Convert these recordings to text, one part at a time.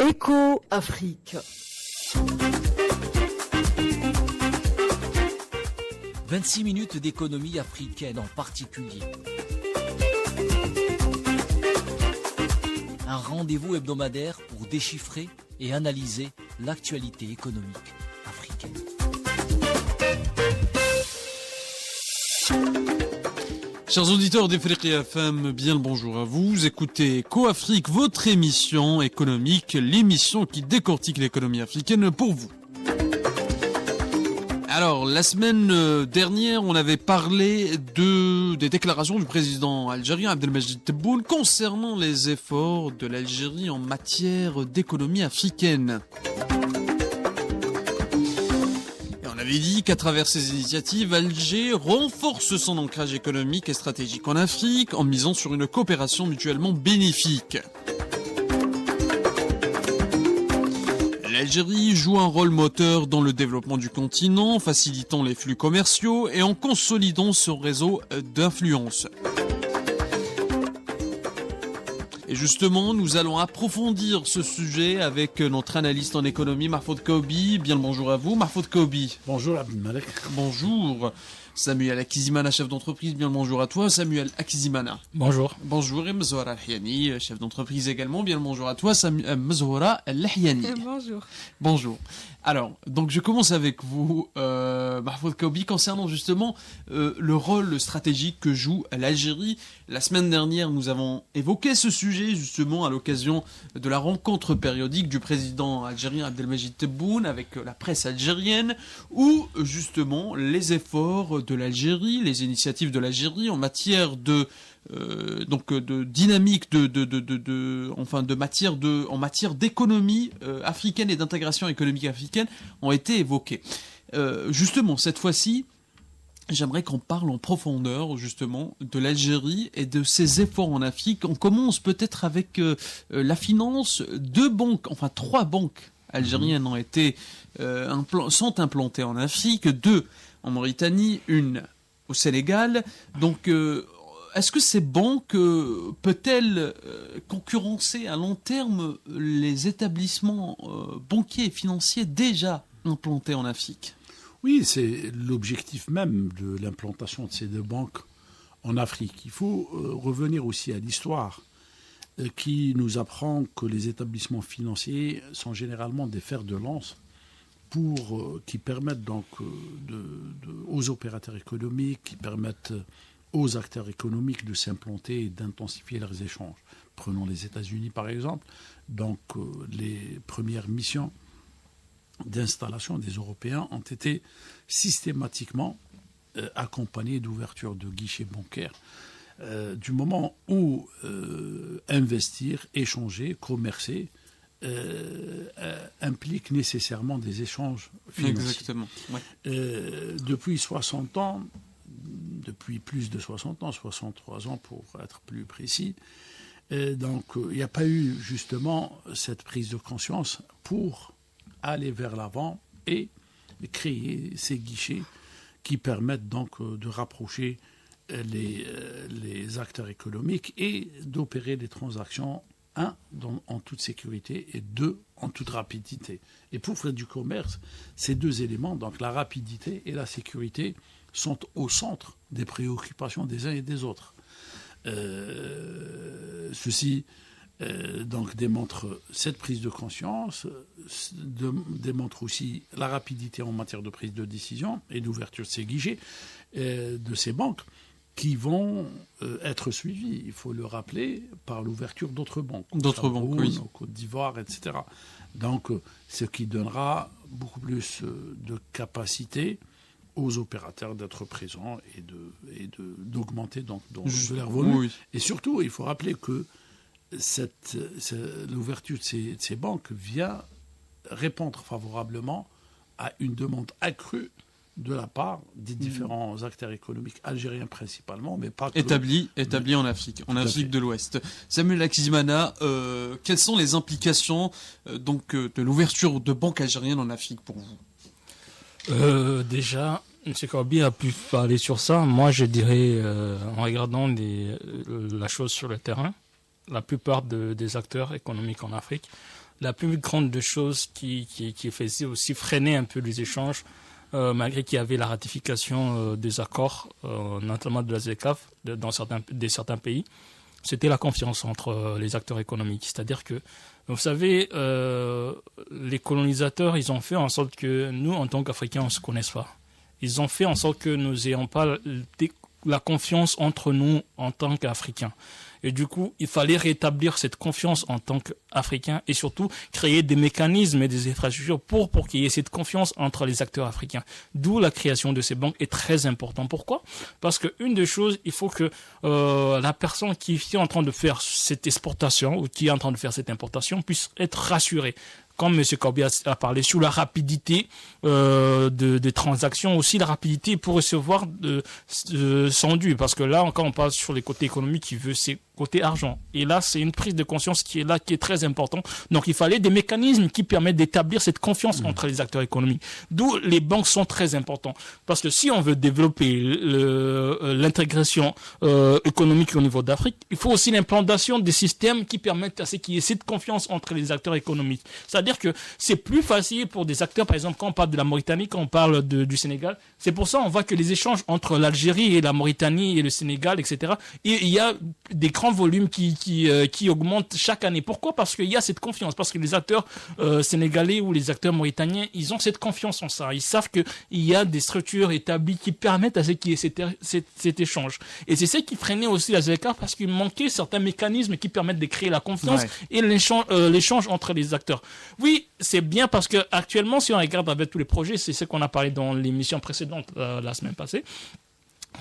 Éco-Afrique. 26 minutes d'économie africaine en particulier. Un rendez-vous hebdomadaire pour déchiffrer et analyser l'actualité économique africaine. Chers auditeurs d'Afrique FM, bien le bonjour à vous. Vous écoutez Éco-Afrique, votre émission économique, l'émission qui décortique l'économie africaine pour vous. Alors, la semaine dernière, on avait parlé des déclarations du président algérien Abdelmajid Tebboune concernant les efforts de l'Algérie en matière d'économie africaine. On avait dit qu'à travers ces initiatives, Alger renforce son ancrage économique et stratégique en Afrique en misant sur une coopération mutuellement bénéfique. L'Algérie joue un rôle moteur dans le développement du continent, facilitant les flux commerciaux et en consolidant son réseau d'influence. Et justement, nous allons approfondir ce sujet avec notre analyste en économie, Mahfoud Koubi. Bien le bonjour à vous, Mahfoud Koubi. Bonjour Abdelmalek. Bonjour. Samuel Akizimana, chef d'entreprise, bien le bonjour à toi. Samuel Akizimana. Bonjour. Bonjour. Et Mzoura Al-Hiani, chef d'entreprise également, bien le bonjour à toi. Mzoura Al-Hiani. Bonjour. Bonjour. Alors, donc je commence avec vous, Mahfoud Koubi, concernant justement le rôle stratégique que joue l'Algérie. La semaine dernière, nous avons évoqué ce sujet justement à l'occasion de la rencontre périodique du président algérien Abdelmajid Tebboune avec la presse algérienne, où justement les efforts de l'Algérie, les initiatives de l'Algérie en matière de dynamique en matière d'économie africaine et d'intégration économique africaine ont été évoquées. Justement, cette fois-ci, j'aimerais qu'on parle en profondeur justement de l'Algérie et de ses efforts en Afrique. On commence peut-être avec la finance. Trois banques algériennes ont été sont implantées en Afrique, 2 en Mauritanie, 1 au Sénégal. Donc est-ce que ces banques peuvent-elles concurrencer à long terme les établissements banquiers et financiers déjà implantés en Afrique ? Oui, c'est l'objectif même de l'implantation de ces 2 banques en Afrique. Il faut revenir aussi à l'histoire qui nous apprend que les établissements financiers sont généralement des fers de lance qui permettent donc aux opérateurs économiques, qui permettent aux acteurs économiques de s'implanter et d'intensifier leurs échanges. Prenons les États-Unis par exemple. Donc les premières missions d'installation des Européens ont été systématiquement accompagnées d'ouverture de guichets bancaires du moment où investir, échanger, commercer implique nécessairement des échanges financiers. Exactement. Ouais. Depuis 60 ans, depuis plus de 60 ans, 63 ans pour être plus précis, donc il n'y a pas eu justement cette prise de conscience pour aller vers l'avant et créer ces guichets qui permettent donc de rapprocher les acteurs économiques et d'opérer des transactions, en toute sécurité et 2, en toute rapidité. Et pour faire du commerce, ces 2 éléments, donc la rapidité et la sécurité, sont au centre des préoccupations des uns et des autres. Ceci donc démontre cette prise de conscience, démontre aussi la rapidité en matière de prise de décision et d'ouverture de ces guichets, de ces banques, qui vont être suivies, il faut le rappeler, par l'ouverture d'autres banques. D'autres banques, oui. Au Côte d'Ivoire, etc. Donc, ce qui donnera beaucoup plus de capacité aux opérateurs d'être présents et d'augmenter donc de leur volume. Oui. Et surtout, il faut rappeler que l'ouverture de ces banques vient répondre favorablement à une demande accrue de la part des différents acteurs économiques algériens principalement, mais pas que... Établis en Afrique, de l'Ouest. Samuel Akizimana, quelles sont les implications de l'ouverture de banques algériennes en Afrique pour vous ? Déjà, M. Koubi a pu parler sur ça. Moi, je dirais, en regardant la chose sur le terrain, la plupart des acteurs économiques en Afrique la plus grande des choses qui faisait aussi freiner un peu les échanges, malgré qu'il y avait la ratification des accords, notamment de la ZLECAf, dans certains pays, c'était la confiance entre les acteurs économiques. C'est-à-dire que, vous savez, les colonisateurs, ils ont fait en sorte que nous, en tant qu'Africains, on ne se connaisse pas. Ils ont fait en sorte que nous n'ayons pas la confiance entre nous en tant qu'Africains. Et du coup, il fallait rétablir cette confiance en tant qu'Africains et surtout créer des mécanismes et des infrastructures pour qu'il y ait cette confiance entre les acteurs africains. D'où la création de ces banques est très importante. Pourquoi ? Parce qu'une des choses, il faut que la personne qui est en train de faire cette exportation ou qui est en train de faire cette importation puisse être rassurée. Comme M. Corbier a parlé, sur la rapidité des transactions, aussi la rapidité pour recevoir son dû. Parce que là, quand on parle sur les côtés économiques, c'est côté argent. Et là, c'est une prise de conscience qui est très importante. Donc, il fallait des mécanismes qui permettent d'établir cette confiance entre les acteurs économiques. D'où les banques sont très importantes. Parce que si on veut développer l'intégration économique au niveau d'Afrique, il faut aussi l'implantation des systèmes qui permettent à ce qu'il y ait cette confiance entre les acteurs économiques. C'est-à-dire que c'est plus facile pour des acteurs, par exemple, quand on parle de la Mauritanie, quand on parle du Sénégal. C'est pour ça on voit que les échanges entre l'Algérie et la Mauritanie et le Sénégal, etc., il y a des grands volumes qui augmentent chaque année. Pourquoi ? Parce qu'il y a cette confiance. Parce que les acteurs sénégalais ou les acteurs mauritaniens, ils ont cette confiance en ça. Ils savent qu'il y a des structures établies qui permettent à ce qu'il y ait cet échange. Et c'est ça qui freinait aussi la ZLECAf parce qu'il manquait certains mécanismes qui permettent de créer la confiance et l'échange entre les acteurs. Oui, c'est bien parce que actuellement, si on regarde avec tous les projets, c'est ce qu'on a parlé dans l'émission précédente la semaine passée.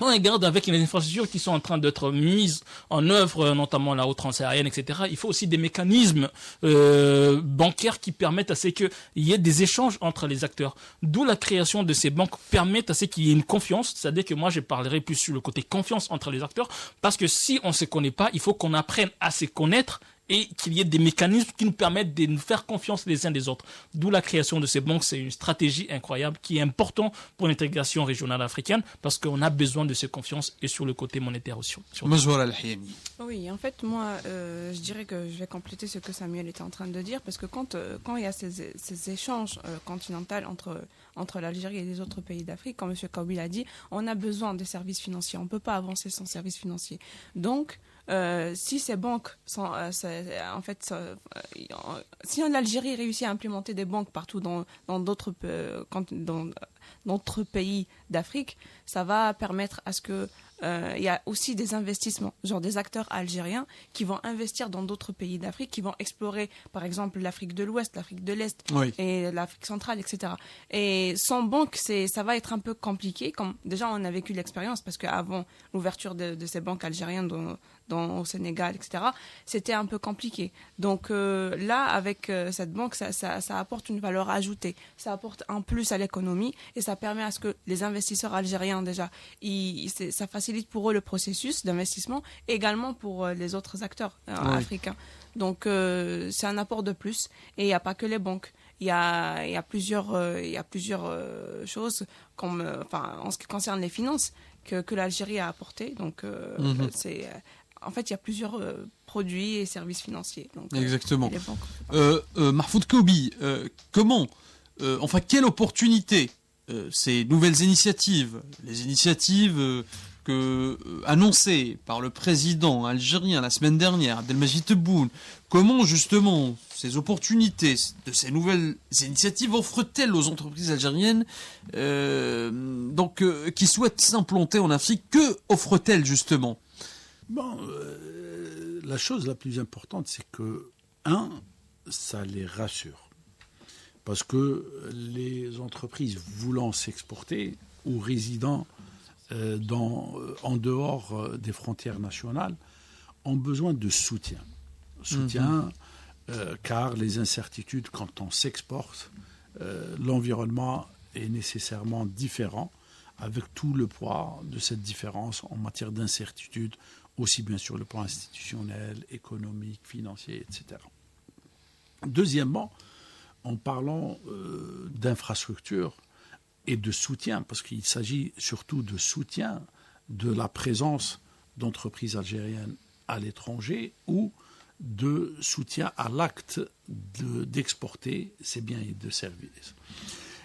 On regarde avec les infrastructures qui sont en train d'être mises en œuvre, notamment la haute transaérienne, etc. Il faut aussi des mécanismes bancaires qui permettent à ce qu'il y ait des échanges entre les acteurs. D'où la création de ces banques permet à ce qu'il y ait une confiance. C'est-à-dire que moi, je parlerai plus sur le côté confiance entre les acteurs. Parce que si on ne se connaît pas, il faut qu'on apprenne à se connaître et qu'il y ait des mécanismes qui nous permettent de nous faire confiance les uns des autres. D'où la création de ces banques, c'est une stratégie incroyable qui est importante pour l'intégration régionale africaine parce qu'on a besoin de cette confiance et sur le côté monétaire aussi. Oui, en fait, moi, je dirais que je vais compléter ce que Samuel était en train de dire parce que quand il y a ces échanges continentaux entre l'Algérie et les autres pays d'Afrique, comme M. Kaoui l'a dit, on a besoin des services financiers. On ne peut pas avancer sans services financiers. Donc, si ces banques sont, si l'Algérie réussit à implémenter des banques partout dans d'autres pays d'Afrique, ça va permettre à ce que il y a aussi des investissements, genre des acteurs algériens qui vont investir dans d'autres pays d'Afrique, qui vont explorer, par exemple, l'Afrique de l'Ouest, l'Afrique de l'Est et l'Afrique centrale, etc. Et sans banque, ça va être un peu compliqué. Déjà, on a vécu l'expérience parce qu'avant l'ouverture de ces banques algériennes au Sénégal, etc., c'était un peu compliqué. Donc là, avec cette banque, ça apporte une valeur ajoutée. Ça apporte un plus à l'économie et ça permet à ce que les investisseurs algériens, déjà, ça facilite pour eux le processus d'investissement, également pour les autres acteurs africains. Donc c'est un apport de plus. Et il n'y a pas que les banques. Il y a plusieurs choses, comme, en ce qui concerne les finances, que l'Algérie a apporté. Donc en fait, il y a plusieurs produits et services financiers. Donc, exactement. Mahfoud Koubi, quelle opportunité ces nouvelles initiatives, les initiatives annoncées par le président algérien la semaine dernière, Abdelmadjid Tebboune, comment justement ces opportunités de ces nouvelles initiatives offrent-elles aux entreprises algériennes qui souhaitent s'implanter en Afrique? Que offrent-elles justement? La chose la plus importante, c'est que, ça les rassure. Parce que les entreprises voulant s'exporter ou résidant en dehors des frontières nationales ont besoin de soutien. Car les incertitudes, quand on s'exporte, l'environnement est nécessairement différent, avec tout le poids de cette différence en matière d'incertitude, aussi bien sur le plan institutionnel, économique, financier, etc. Deuxièmement, en parlant d'infrastructures et de soutien, parce qu'il s'agit surtout de soutien de la présence d'entreprises algériennes à l'étranger ou de soutien à l'acte d'exporter ces biens et de services.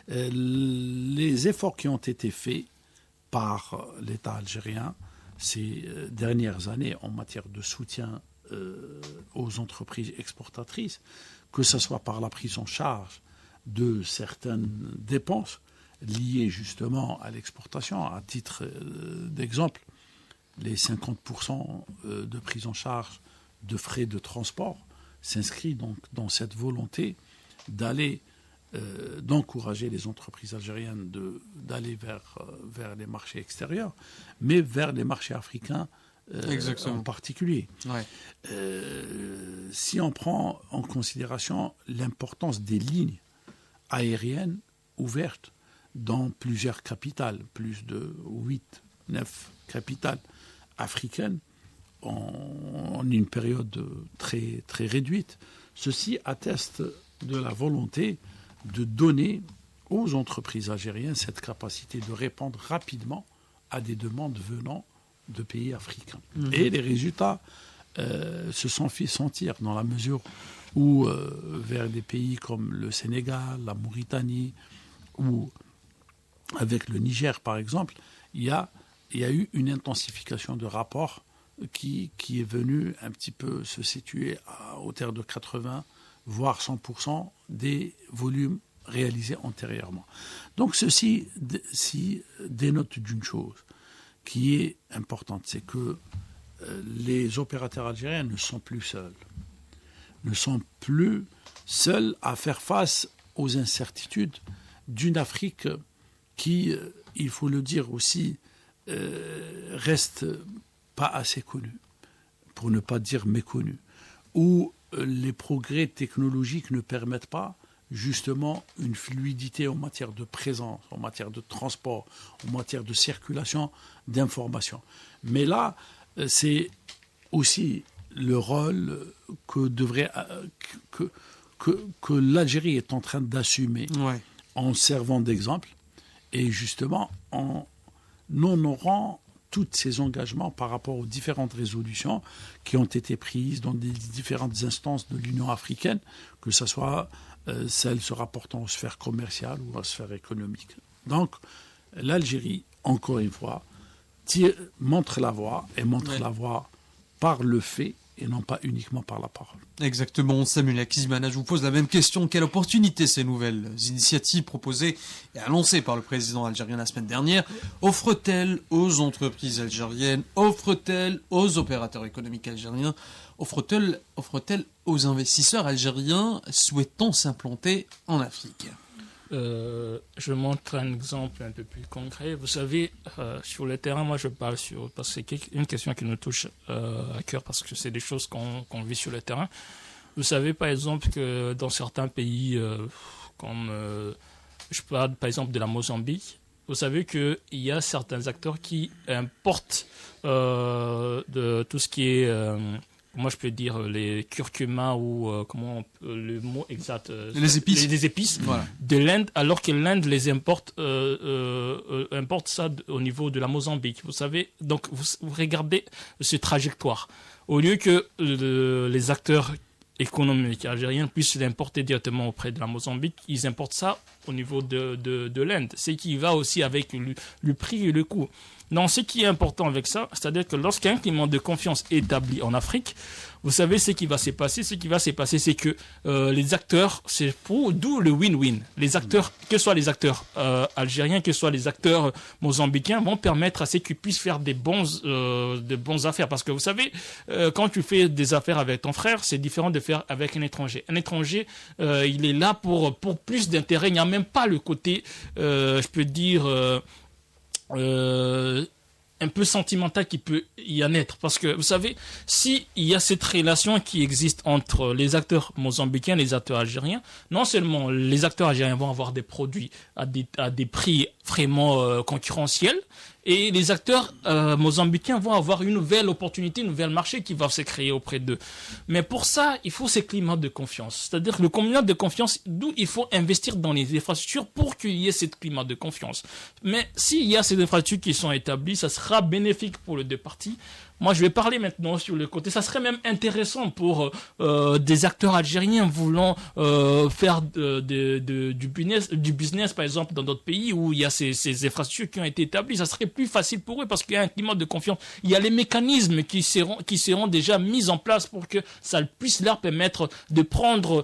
Les efforts qui ont été faits par l'État algérien ces dernières années en matière de soutien aux entreprises exportatrices, que ce soit par la prise en charge de certaines dépenses liées justement à l'exportation. À titre d'exemple, les 50% de prise en charge de frais de transport s'inscrit donc dans cette volonté d'encourager les entreprises algériennes d'aller vers les marchés extérieurs, mais vers les marchés africains en particulier. Ouais. Si on prend en considération l'importance des lignes aériennes ouvertes dans plusieurs capitales, plus de 8, 9 capitales africaines, en une période très, très réduite, ceci atteste de la volonté de donner aux entreprises algériennes cette capacité de répondre rapidement à des demandes venant de pays africains. Et les résultats se sont fait sentir dans la mesure où vers des pays comme le Sénégal, la Mauritanie ou avec le Niger par exemple, il y a eu une intensification de rapports qui est venu un petit peu se situer à hauteur de 80 voire 100% des volumes réalisés antérieurement. Donc ceci dénote d'une chose qui est importante, c'est que les opérateurs algériens ne sont plus seuls à faire face aux incertitudes d'une Afrique qui, il faut le dire aussi, reste pas assez connue, pour ne pas dire méconnue, où les progrès technologiques ne permettent pas justement une fluidité en matière de présence, en matière de transport, en matière de circulation d'informations. Mais là, c'est aussi le rôle que l'Algérie est en train d'assumer en servant d'exemple et justement en honorant tous ces engagements par rapport aux différentes résolutions qui ont été prises dans des différentes instances de l'Union africaine, que ce soit celles se rapportant aux sphères commerciales ou aux sphères économiques. Donc, l'Algérie, encore une fois, montre la voie par le fait et non pas uniquement par la parole. Exactement, Samuel Akizimana, je vous pose la même question. Quelle opportunité ces nouvelles initiatives proposées et annoncées par le président algérien la semaine dernière offrent-elles aux entreprises algériennes, offrent-elles aux opérateurs économiques algériens, offrent-elles aux investisseurs algériens souhaitant s'implanter en Afrique ? Je montre un exemple un peu plus concret. Vous savez, sur le terrain, moi je parle parce que c'est une question qui nous touche à cœur parce que c'est des choses qu'on vit sur le terrain. Vous savez par exemple que dans certains pays, comme je parle par exemple de la Mozambique, vous savez qu'il y a certains acteurs qui importent de tout ce qui est... moi, je peux dire les curcuma ou le mot exact. Les épices. Les épices voilà. De l'Inde, alors que l'Inde les importe ça au niveau de la Mozambique. Vous savez, donc vous regardez cette trajectoire. Au lieu que les acteurs économiques algériens puissent l'importer directement auprès de la Mozambique, ils importent ça au niveau de l'Inde. Ce qui va aussi avec le prix et le coût. Non, ce qui est important avec ça, c'est-à-dire que lorsqu'il y a un climat de confiance établi en Afrique, vous savez ce qui va se passer. Ce qui va se passer, c'est que les acteurs, d'où le win-win. Les acteurs, que ce soit les acteurs algériens, que ce soit les acteurs mozambicains, vont permettre à ceux qui puissent faire des bonnes affaires. Parce que vous savez, quand tu fais des affaires avec ton frère, c'est différent de faire avec un étranger. Un étranger, il est là pour plus d'intérêt. Il n'y a même pas le côté, je peux dire... un peu sentimental qui peut y en être. Parce que, vous savez, s'il y a cette relation qui existe entre les acteurs mozambicains et les acteurs algériens, non seulement les acteurs algériens vont avoir des produits à des prix vraiment concurrentiels, et les acteurs mozambicains vont avoir une nouvelle opportunité, un nouvel marché qui va se créer auprès d'eux. Mais pour ça, il faut ce climat de confiance. C'est-à-dire le climat de confiance, d'où il faut investir dans les infrastructures pour qu'il y ait ce climat de confiance. Mais s'il y a ces infrastructures qui sont établies, ça sera bénéfique pour les deux parties. Moi, je vais parler maintenant sur le côté. Ça serait même intéressant pour des acteurs algériens voulant faire du business, par exemple, dans d'autres pays où il y a ces infrastructures qui ont été établies. Ça serait plus facile pour eux parce qu'il y a un climat de confiance. Il y a les mécanismes qui seront déjà mis en place pour que ça puisse leur permettre de prendre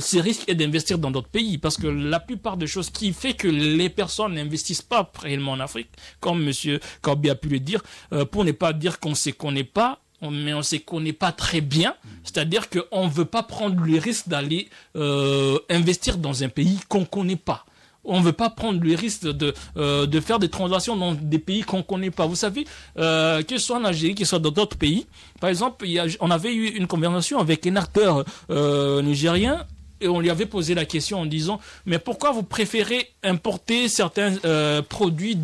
ces risques et d'investir dans d'autres pays. Parce que la plupart des choses qui fait que les personnes n'investissent pas réellement en Afrique, comme M. Corbi a pu le dire, pour ne pas dire qu'on sait qu'on n'est pas, mais on sait qu'on n'est pas très bien, c'est-à-dire qu'on ne veut pas prendre le risque d'aller investir dans un pays qu'on ne connaît pas. On ne veut pas prendre le risque de faire des transactions dans des pays qu'on ne connaît pas. Vous savez, que ce soit en Algérie, que ce soit dans d'autres pays, par exemple, on avait eu une conversation avec un acteur nigérien, et on lui avait posé la question en disant « Mais pourquoi vous préférez importer certains produits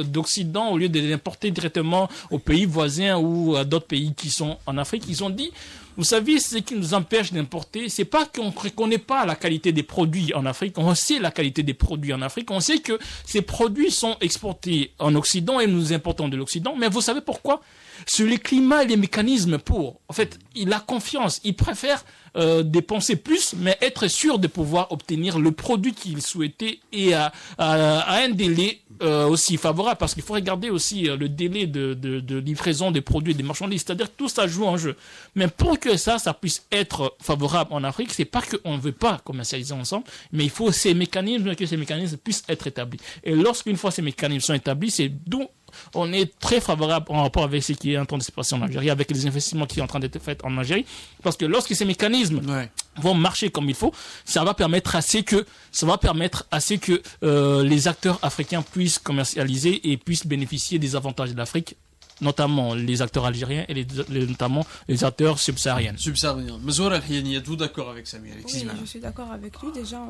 d'Occident au lieu de les importer directement aux pays voisins ou à d'autres pays qui sont en Afrique ?» Ils ont dit « Vous savez, ce qui nous empêche d'importer, c'est pas qu'on ne reconnaît pas la qualité des produits en Afrique. On sait la qualité des produits en Afrique. On sait que ces produits sont exportés en Occident et nous importons de l'Occident. Mais vous savez pourquoi ? Sur les climats et les mécanismes pour. En fait, il a confiance. Il préfère dépenser plus, mais être sûr de pouvoir obtenir le produit qu'il souhaitait et à un délai aussi favorable. Parce qu'il faut regarder aussi le délai de livraison des produits et des marchandises. C'est-à-dire que tout ça joue en jeu. Mais pour que ça puisse être favorable en Afrique, c'est pas qu'on ne veut pas commercialiser ensemble, mais il faut que ces mécanismes puissent être établis. Et lorsqu'une fois ces mécanismes sont établis, c'est d'où on est très favorable en rapport avec ce qui est en train de se passer en Algérie, avec les investissements qui sont en train d'être faits en Algérie, parce que lorsque ces mécanismes vont marcher comme il faut, ça va permettre à ce que les acteurs africains puissent commercialiser et puissent bénéficier des avantages de l'Afrique, notamment les acteurs algériens et notamment les acteurs subsahariens. Mazoura Al-Hiyani, êtes-vous d'accord avec Samir? Oui, je suis d'accord avec lui. Déjà,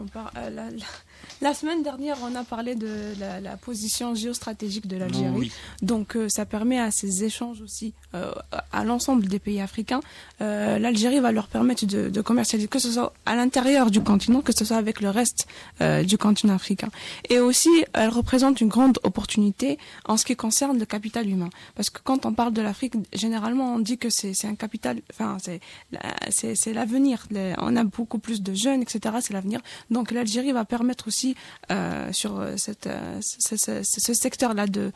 la semaine dernière, on a parlé de la position géostratégique de l'Algérie. Oui. Donc, ça permet à ces échanges aussi à l'ensemble des pays africains. L'Algérie va leur permettre de commercialiser, que ce soit à l'intérieur du continent, que ce soit avec le reste du continent africain. Et aussi, elle représente une grande opportunité en ce qui concerne le capital humain. Parce que quand on parle de l'Afrique, généralement, on dit que c'est un capital, enfin, c'est l'avenir. On a beaucoup plus de jeunes, etc. C'est l'avenir. Donc, l'Algérie va permettre aussi, sur ce secteur-là de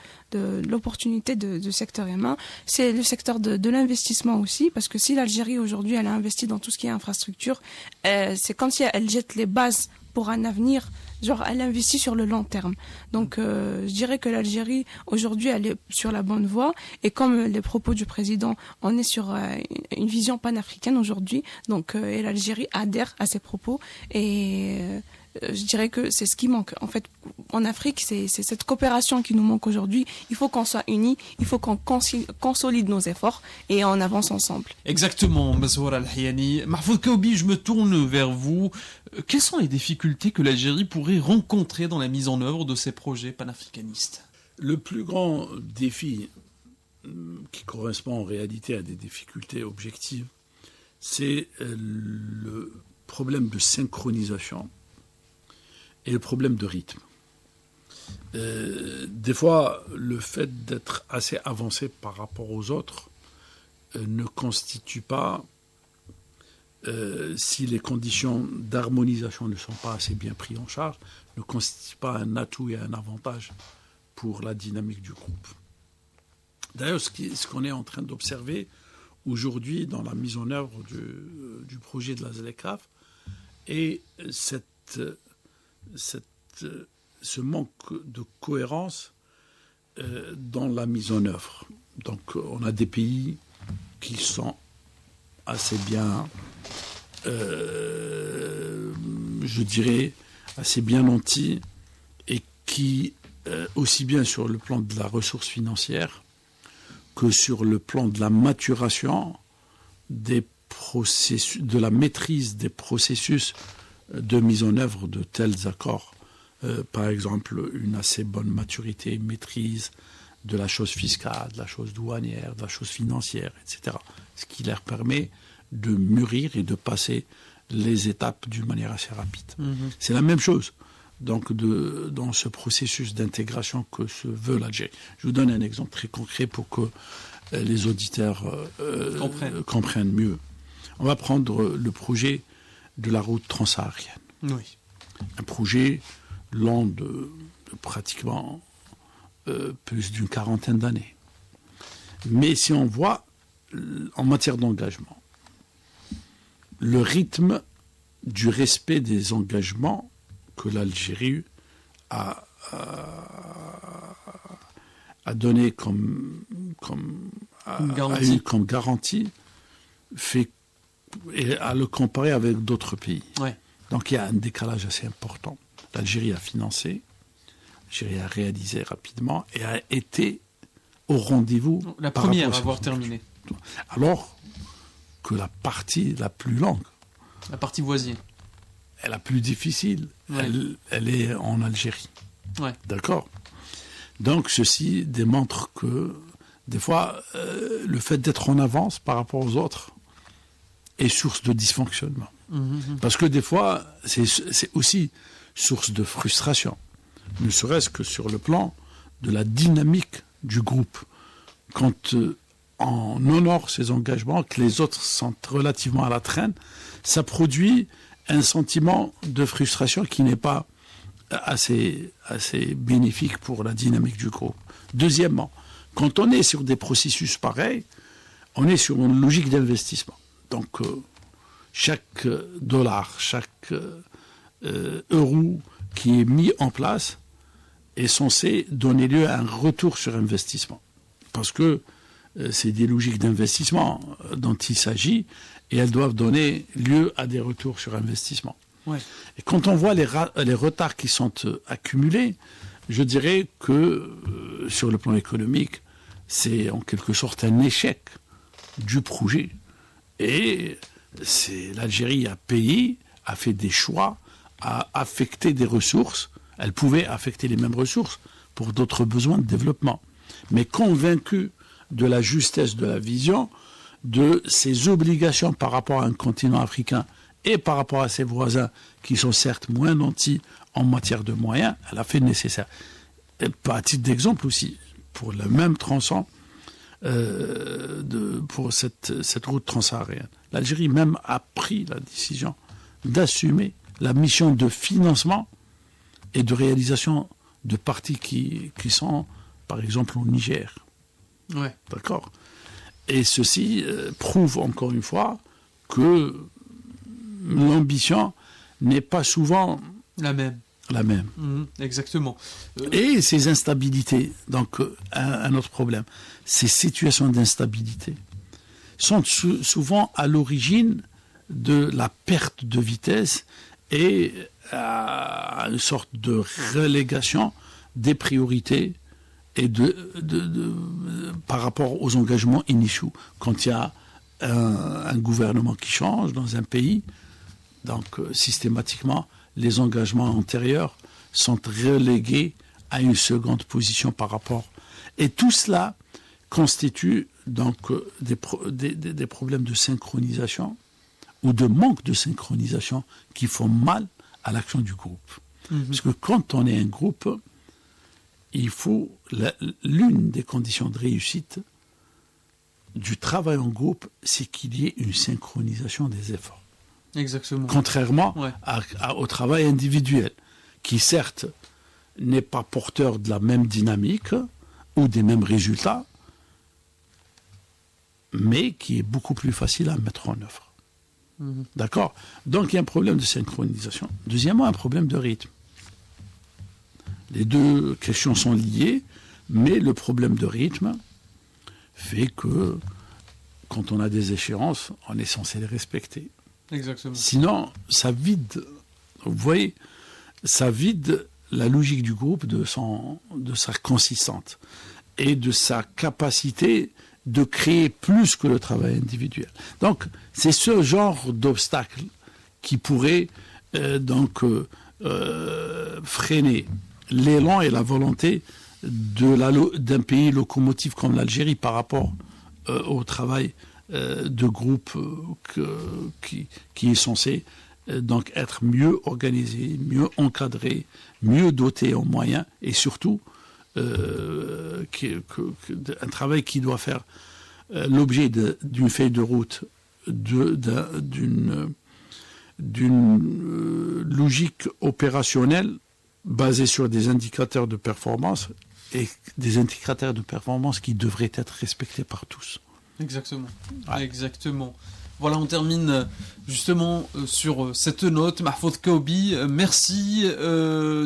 l'opportunité de secteur humain, c'est le secteur de l'investissement aussi, parce que si l'Algérie, aujourd'hui, elle a investi dans tout ce qui est infrastructure, c'est comme si elle jette les bases pour un avenir, genre elle investit sur le long terme. Donc je dirais que l'Algérie aujourd'hui elle est sur la bonne voie, et comme les propos du président, on est sur une vision panafricaine aujourd'hui, donc et l'Algérie adhère à ces propos, et je dirais que c'est ce qui manque. En fait, en Afrique, c'est cette coopération qui nous manque aujourd'hui. Il faut qu'on soit unis, il faut qu'on consolide nos efforts et on avance ensemble. Exactement, Mazoura Al-Hiyani. Mahfoud Koubi, je me tourne vers vous. Quelles sont les difficultés que l'Algérie pourrait rencontrer dans la mise en œuvre de ces projets panafricanistes? Le plus grand défi qui correspond en réalité à des difficultés objectives, c'est le problème de synchronisation et le problème de rythme. Des fois, le fait d'être assez avancé par rapport aux autres ne constitue pas, si les conditions d'harmonisation ne sont pas assez bien prises en charge, ne constitue pas un atout et un avantage pour la dynamique du groupe. D'ailleurs, ce qu'on est en train d'observer aujourd'hui dans la mise en œuvre du projet de la ZLECAf est ce manque de cohérence dans la mise en œuvre. Donc on a des pays qui sont assez bien, je dirais, assez bien nantis, et qui, aussi bien sur le plan de la ressource financière que sur le plan de la maturation des processus, de la maîtrise des processus de mise en œuvre de tels accords. Par exemple, une assez bonne maturité et maîtrise de la chose fiscale, de la chose douanière, de la chose financière, etc. Ce qui leur permet de mûrir et de passer les étapes d'une manière assez rapide. C'est la même chose donc dans ce processus d'intégration que se veut l'Algérie. Je vous donne un exemple très concret pour que les auditeurs comprennent mieux. On va prendre le projet de la route transsaharienne. Oui. Un projet long de pratiquement plus d'une quarantaine d'années. Mais si on voit en matière d'engagement, le rythme du respect des engagements que l'Algérie a donné comme garantie, fait, et à le comparer avec d'autres pays. Ouais. Donc il y a un décalage assez important. L'Algérie a financé, l'Algérie a réalisé rapidement et a été au rendez-vous. La première à avoir terminé. Alors que la partie la plus longue, la partie voisine, est la plus difficile, ouais. Elle est en Algérie. Ouais. D'accord ? Donc ceci démontre que des fois, le fait d'être en avance par rapport aux autres est source de dysfonctionnement. Parce que des fois, c'est aussi source de frustration, ne serait-ce que sur le plan de la dynamique du groupe. Quand on honore ses engagements, que les autres sont relativement à la traîne, ça produit un sentiment de frustration qui n'est pas assez bénéfique pour la dynamique du groupe. Deuxièmement, quand on est sur des processus pareils, on est sur une logique d'investissement. Donc, chaque dollar, chaque euro qui est mis en place est censé donner lieu à un retour sur investissement. Parce que c'est des logiques d'investissement dont il s'agit et elles doivent donner lieu à des retours sur investissement. Ouais. Et quand on voit les retards qui sont accumulés, je dirais que sur le plan économique, c'est en quelque sorte un échec du projet. Et l'Algérie a payé, a fait des choix, a affecté des ressources. Elle pouvait affecter les mêmes ressources pour d'autres besoins de développement. Mais convaincue de la justesse de la vision, de ses obligations par rapport à un continent africain et par rapport à ses voisins qui sont certes moins nantis en matière de moyens, elle a fait le nécessaire. Et à titre d'exemple aussi, pour le même tronçon, pour cette route transsaharienne, l'Algérie même a pris la décision d'assumer la mission de financement et de réalisation de parties qui sont, par exemple, au Niger. Ouais. D'accord. Et ceci prouve encore une fois que l'ambition n'est pas souvent la même. Exactement. Et ces instabilités, donc un autre problème, ces situations d'instabilité sont souvent à l'origine de la perte de vitesse et à une sorte de relégation des priorités et par rapport aux engagements initiaux. Quand il y a un gouvernement qui change dans un pays, donc systématiquement, les engagements antérieurs sont relégués à une seconde position par rapport. Et tout cela constitue donc des problèmes de synchronisation ou de manque de synchronisation qui font mal à l'action du groupe. Parce que quand on est un groupe, il faut l'une des conditions de réussite du travail en groupe, c'est qu'il y ait une synchronisation des efforts. Exactement. Contrairement au travail individuel, qui certes n'est pas porteur de la même dynamique ou des mêmes résultats, mais qui est beaucoup plus facile à mettre en œuvre. D'accord ? Donc il y a un problème de synchronisation. Deuxièmement, un problème de rythme. Les deux questions sont liées, mais le problème de rythme fait que quand on a des échéances, on est censé les respecter. Exactement. Sinon, ça vide, vous voyez, ça vide la logique du groupe de sa consistance et de sa capacité de créer plus que le travail individuel. Donc, c'est ce genre d'obstacle qui pourrait freiner l'élan et la volonté d'un pays locomotive comme l'Algérie par rapport au travail de groupe qui est censé Donc être mieux organisé, mieux encadré, mieux doté en moyens et surtout un travail qui doit faire l'objet d'une feuille de route, d'une logique opérationnelle basée sur des indicateurs de performance et des indicateurs de performance qui devraient être respectés par tous. Exactement. Ouais. Exactement. Voilà, on termine justement sur cette note. Mahfoud Kaoubi, merci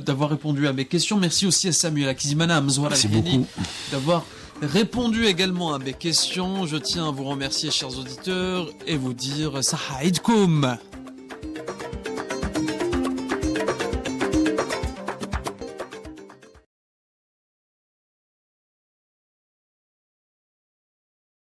d'avoir répondu à mes questions. Merci aussi à Samuel Akizimana, à Mzouara Merci Al-Heni, beaucoup. d'avoir répondu également à mes questions. Je tiens à vous remercier, chers auditeurs, et vous dire Saha Eidkoum.